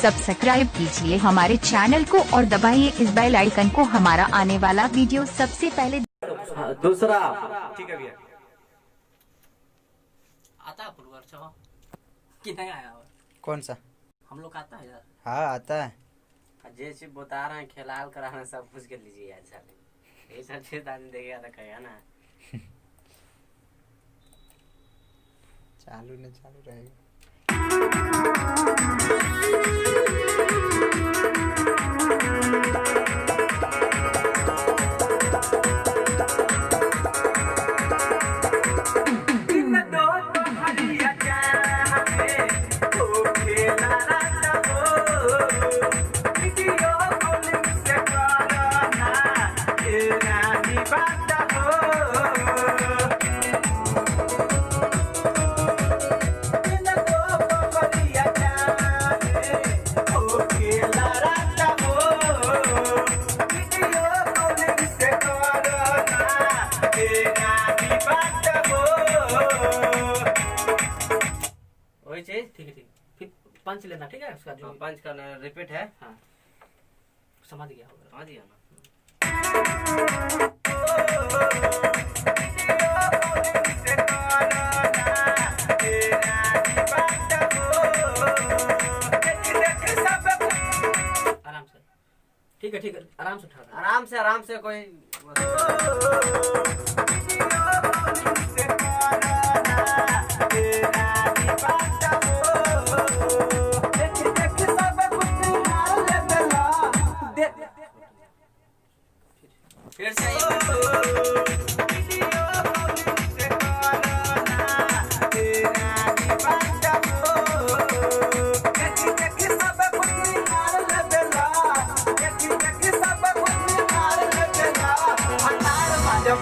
Subscribe कीजिए हमारे channel को और दबाइए इस बेल आइकन को हमारा आने वाला वीडियो सबसे पहले। दूसरा ठीक है भैया। आता है फुलवर छवा कि नहीं आया और कौन सा? हम लोग आता है यार। हाँ आता है। जैसे बता रहे हैं खिलाल कराना सब कुछ कर लीजिए यार साले। ये सब चीज आदमी देखेगा तो कहेगा ना चालू न चालू रहेगा। वही चीज ठीक है। फिर पंच लेना ठीक है उसका जो पंच करना रिपीट है। हाँ समझ गया होगा। समझ गया ना। आराम से ठीक है आराम से उठा आराम से कोई फिर से जब